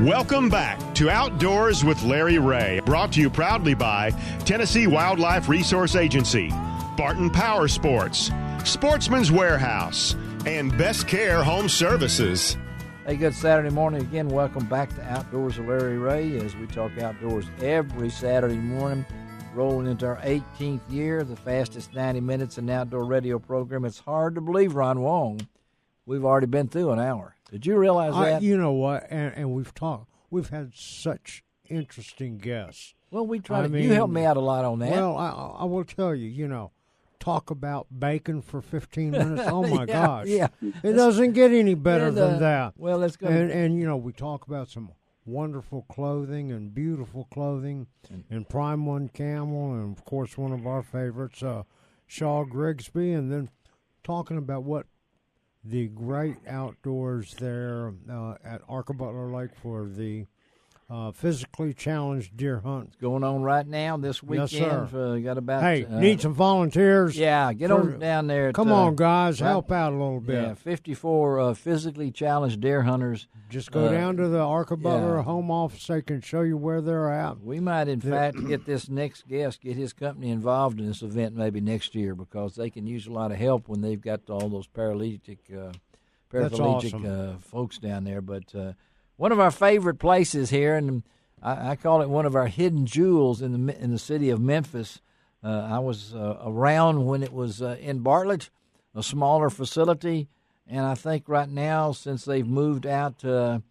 Welcome back to Outdoors with Larry Ray, brought to you proudly by Tennessee Wildlife Resource Agency, Barton Power Sports, Sportsman's Warehouse, and Best Care Home Services. Hey, good Saturday morning again. Welcome back to Outdoors with Larry Ray as we talk outdoors every Saturday morning, rolling into our 18th year, the fastest 90 minutes in the outdoor radio program. It's hard to believe, Ron Wong, we've already been through an hour. Did you realize that? You know what? And we've had such interesting guests. Well, you helped me out a lot on that. Well, I will tell you, talk about bacon for 15 minutes. Oh, my gosh. Yeah. It doesn't get any better than that. Well, let's go. And we talk about some wonderful clothing and beautiful clothing and Prime One Camel and, of course, one of our favorites, Shaw Grigsby, and then talking about what the great outdoors there at Arca Butler Lake for the physically challenged deer hunt. It's going on right now this weekend. Yes, sir. Got about, need some volunteers. Yeah, get on down there. Come on, guys, help out a little bit. Yeah, 54 physically challenged deer hunters. Just go down to the Arca Butler home office. They can show you where they're at. We might, in fact, get this next guest, get his company involved in this event maybe next year because they can use a lot of help when they've got all those paraplegic awesome. Folks down there. But one of our favorite places here, and I call it one of our hidden jewels in the city of Memphis. I was around when it was in Bartlett, a smaller facility, and I think right now, since they've moved out to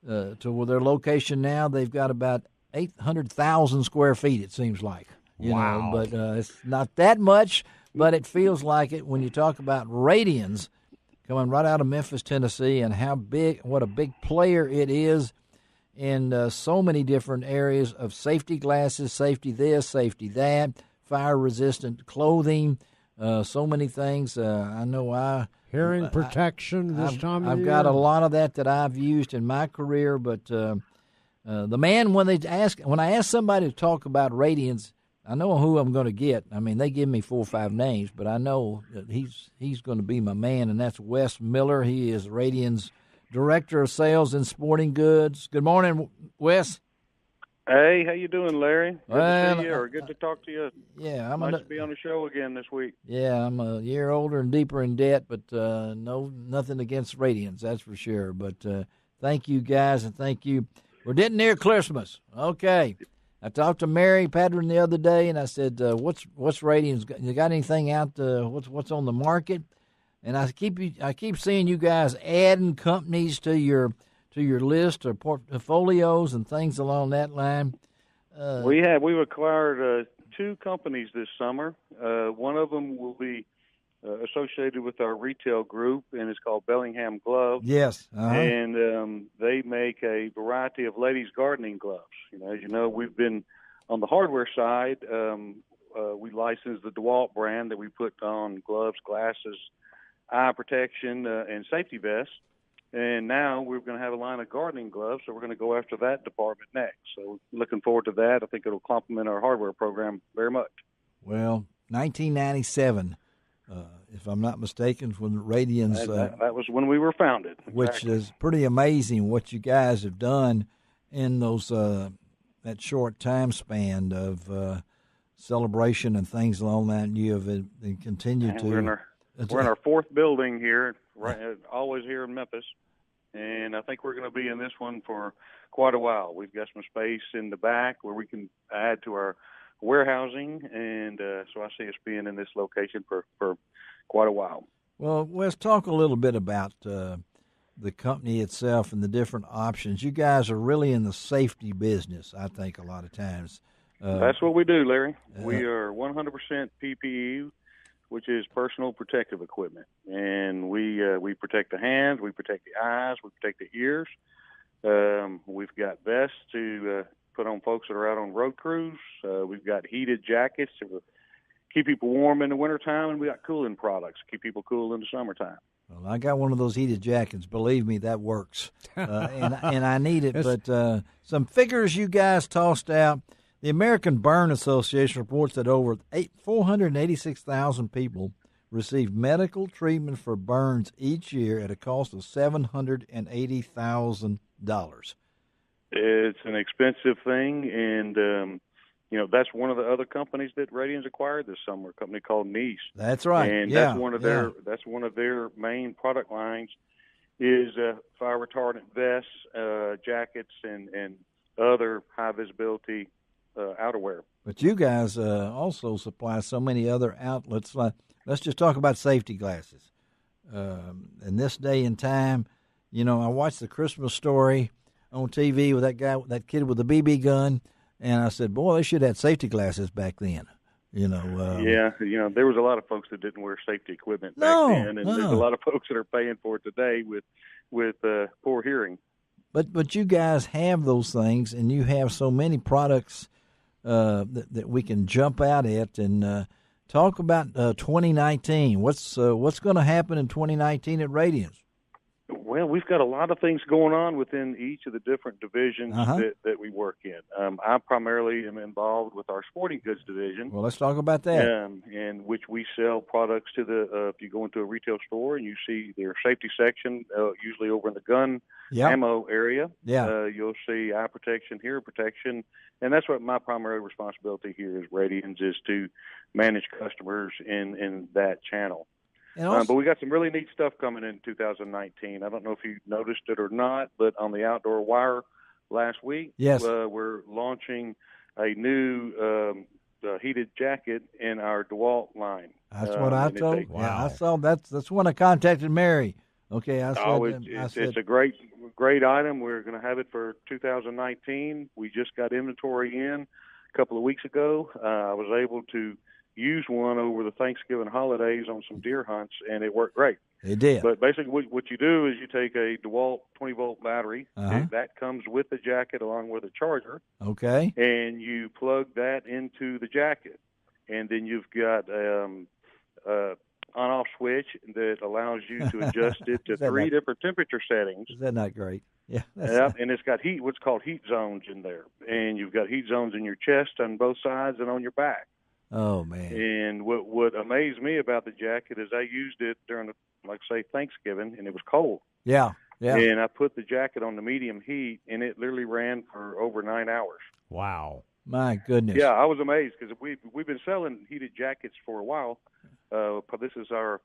their location now, they've got about 800,000 square feet, it seems like. Wow. But it's not that much, but it feels like it when you talk about Radians coming right out of Memphis, Tennessee, and what a big player it is in so many different areas of safety glasses, safety this, safety that, fire-resistant clothing, so many things. I know hearing protection this time of I've year. got a lot of that I've used in my career, but the man, when I ask somebody to talk about Radians, I know who I'm going to get. I mean, they give me 4 or 5 names, but I know that he's going to be my man, and that's Wes Miller. He is Radian's Director of Sales and Sporting Goods. Good morning, Wes. Hey, how you doing, Larry? Good to see you, or good to talk to you. Yeah, nice to be on the show again this week. Yeah, I'm a year older and deeper in debt, but nothing against Radians, that's for sure. But thank you, guys, and thank you. We're getting near Christmas. Okay. I talked to Mary Padron the other day, and I said, "What's Radians? You got anything out? What's on the market?" And I keep seeing you guys adding companies to your list or portfolios and things along that line. We've acquired 2 companies this summer. One of them will be associated with our retail group, and it's called Bellingham Gloves. Yes, and they make a variety of ladies' gardening gloves. As you know, we've been on the hardware side. We license the DeWalt brand that we put on gloves, glasses, eye protection, and safety vests. And now we're going to have a line of gardening gloves, so we're going to go after that department next. So looking forward to that. I think it'll complement our hardware program very much. Well, 1997. If I'm not mistaken, when Radians... that was when we were founded. Exactly. Which is pretty amazing what you guys have done in those that short time span of celebration and things along that. And you have continued to... We're in our 4th building here, always here in Memphis. And I think we're going to be in this one for quite a while. We've got some space in the back where we can add to our warehousing, and so I see us being in this location for quite a while. Well, let's talk a little bit about the company itself and the different options. You guys are really in the safety business, I think, a lot of times. That's what we do, Larry. We are 100% PPE, which is personal protective equipment, and we protect the hands, we protect the eyes, we protect the ears. We've got vests to put on folks that are out on road crews. We've got heated jackets to keep people warm in the wintertime, and we got cooling products to keep people cool in the summertime. Well, I got one of those heated jackets. Believe me, that works, and I need it. But some figures you guys tossed out. The American Burn Association reports that over 486,000 people receive medical treatment for burns each year at a cost of $780,000. It's an expensive thing, and that's one of the other companies that Radians acquired this summer, a company called Nice. That's right. And yeah. that's one of their main product lines is fire retardant vests, jackets, and other high visibility outerwear. But you guys also supply so many other outlets. Let's just talk about safety glasses. In this day and time, I watched the Christmas Story on TV with that kid with the BB gun, and I said, boy, they should have had safety glasses back then. There was a lot of folks that didn't wear safety equipment back then, and there's a lot of folks that are paying for it today with poor hearing. But you guys have those things, and you have so many products that we can jump out at and talk about 2019. What's going to happen in 2019 at Radians? Well, we've got a lot of things going on within each of the different divisions that we work in. I primarily am involved with our sporting goods division. Well, let's talk about that. In which we sell products to if you go into a retail store and you see their safety section, usually over in the gun ammo area, you'll see eye protection, hearing protection, and that's what my primary responsibility here is Radians is to manage customers in that channel. But we got some really neat stuff coming in 2019. I don't know if you noticed it or not, but on the Outdoor Wire last week, we're launching a new heated jacket in our DeWalt line. That's what I told. Yeah, I saw that's when I contacted Mary. Okay, I said it's a great item. We're going to have it for 2019. We just got inventory in a couple of weeks ago. I was able to use one over the Thanksgiving holidays on some deer hunts, and it worked great. It did. But basically what you do is you take a DeWalt 20-volt battery. That comes with the jacket along with a charger. Okay. And you plug that into the jacket. And then you've got on-off switch that allows you to adjust it to three different temperature settings. Is that not great? Yeah. And it's got what's called heat zones in there. And you've got heat zones in your chest on both sides and on your back. Oh, man. And what amazed me about the jacket is I used it during, Thanksgiving, and it was cold. Yeah. And I put the jacket on the medium heat, and it literally ran for over 9 hours. Wow. My goodness. Yeah, I was amazed because we've been selling heated jackets for a while. This is our,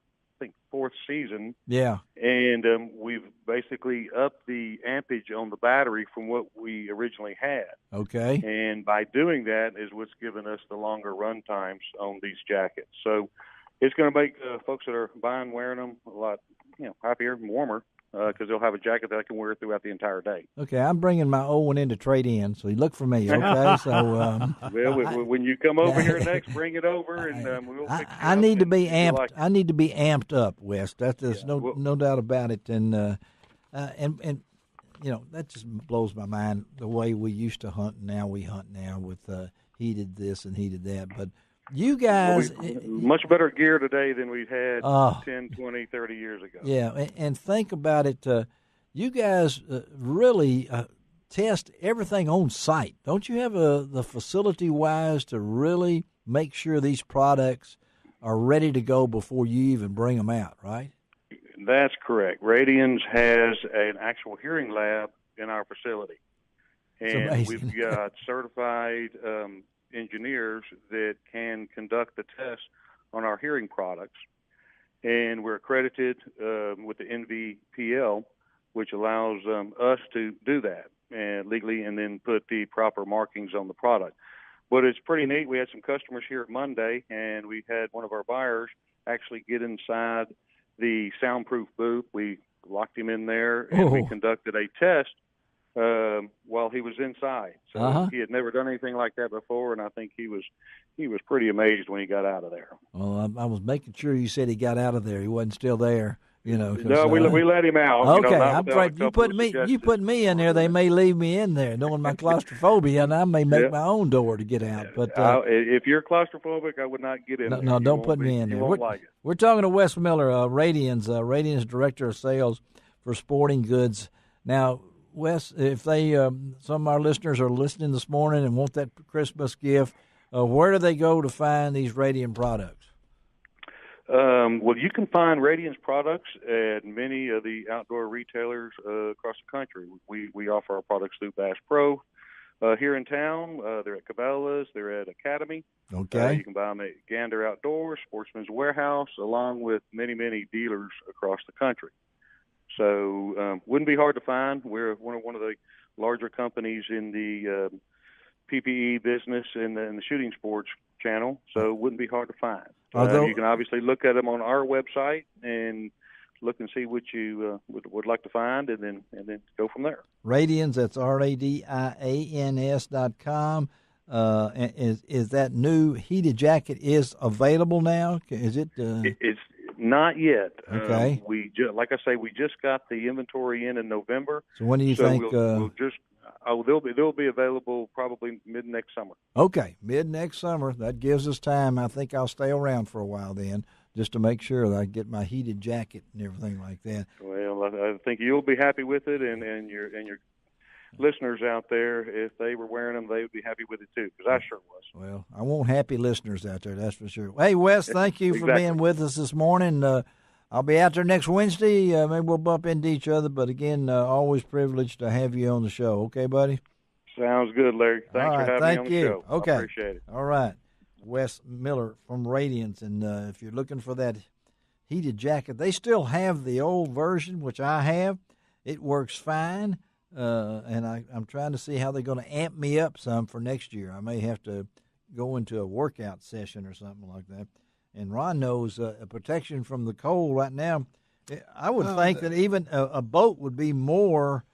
fourth season. Yeah. And we've basically upped the ampage on the battery from what we originally had. Okay. And by doing that is what's given us the longer run times on these jackets. So it's going to make folks that are wearing them a lot, happier and warmer because they'll have a jacket that I can wear throughout the entire day. Okay, I'm bringing my old one in to trade in, so you look for me, okay? So, when you come over here next, bring it over, and we'll pick it up. I need to be amped. I need to be amped up, Wes. There's no doubt about it, and that just blows my mind the way we used to hunt. And now we hunt with heated this and heated that, but. You guys... much better gear today than we had 10, 20, 30 years ago. Yeah, and think about it. You guys really test everything on site. Don't you have the facility-wise to really make sure these products are ready to go before you even bring them out, right? That's correct. Radians has an actual hearing lab in our facility. And we've got certified... engineers that can conduct the tests on our hearing products, and we're accredited with the NVPL, which allows us to do that legally and then put the proper markings on the product. But it's pretty neat. We had some customers here Monday, and we had one of our buyers actually get inside the soundproof booth. We locked him in there, and we conducted a test while he was inside. So he had never done anything like that before, and I think he was pretty amazed when he got out of there. Well, I was making sure you said he got out of there. He wasn't still there, No, we let him out. Okay, I'm afraid you put me in there. They may leave me in there, knowing my claustrophobia, and I may make my own door to get out. But if you're claustrophobic, I would not get in there. No, don't put me in there. We're talking to Wes Miller, Radians Director of Sales for Sporting Goods. Now, Wes, if some of our listeners are listening this morning and want that Christmas gift, where do they go to find these Radian products? Well, you can find Radiance products at many of the outdoor retailers across the country. We offer our products through Bass Pro here in town. They're at Cabela's. They're at Academy. Okay. You can buy them at Gander Outdoors, Sportsman's Warehouse, along with many, many dealers across the country. So wouldn't be hard to find. We're one of the larger companies in the PPE business in the shooting sports channel, so it wouldn't be hard to find. You can obviously look at them on our website and look and see what you would like to find, and then go from there. Radiance, that's RADIANS.com. Is that new heated jacket is available now? Is it? It's not yet. Okay. Like I say, we just got the inventory in November. So when do you think? We'll just. They'll be available probably mid next summer. Okay, mid next summer. That gives us time. I think I'll stay around for a while then, just to make sure that I get my heated jacket and everything like that. Well, I think you'll be happy with it, and your listeners out there, if they were wearing them, they would be happy with it too, because I sure was. Well, I want happy listeners out there, that's for sure. Hey, Wes, thank you for being with us this morning. I'll be out there next Wednesday. Maybe we'll bump into each other, but again, always privileged to have you on the show. Okay, buddy? Sounds good, Larry. Thanks for having me on the show. Okay. I appreciate it. All right. Wes Miller from Radiance, and if you're looking for that heated jacket, they still have the old version, which I have. It works fine, and I'm trying to see how they're going to amp me up some for next year. I may have to go into a workout session or something like that. And Ron knows protection from the cold right now. I would think that even a boat would be more.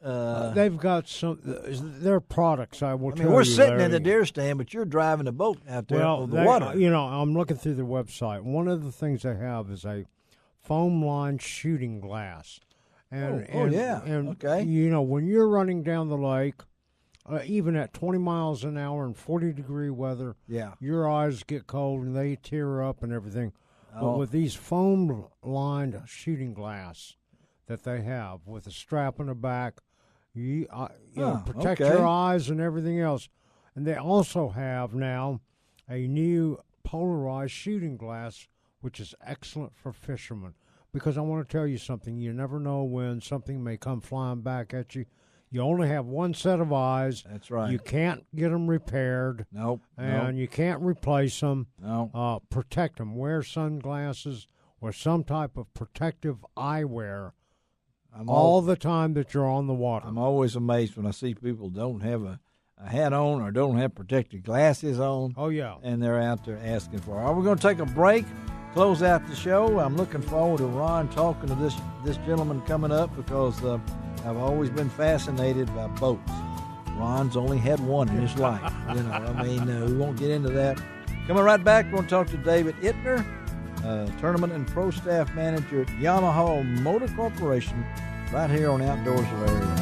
They've got their products. I will tell you. We're sitting Larry. in the deer stand, but you're driving a boat out there on the water. I'm looking through their website. One of the things they have is a foam-lined shooting glass. And, okay. When you're running down the lake, even at 20 miles an hour and 40-degree weather, your eyes get cold and they tear up and everything. But with these foam-lined shooting glass that they have with a strap on the back, protect your eyes and everything else. And they also have now a new polarized shooting glass, which is excellent for fishermen. Because I want to tell you something, you never know when something may come flying back at you. You only have one set of eyes. That's right. You can't get them repaired. Nope. And you can't replace them. No. Protect them. Wear sunglasses or some type of protective eyewear all the time that you're on the water. I'm always amazed when I see people don't have a hat on or don't have protective glasses on. Oh, yeah. And they're out there asking for it. We're going to take a break, close out the show. I'm looking forward to Ron talking to this gentleman coming up because I've always been fascinated by boats. Ron's only had one in his life. We won't get into that. Coming right back, we're going to talk to David Ittner, tournament and pro staff manager at Yamaha Motor Corporation, right here on Outdoors of Area.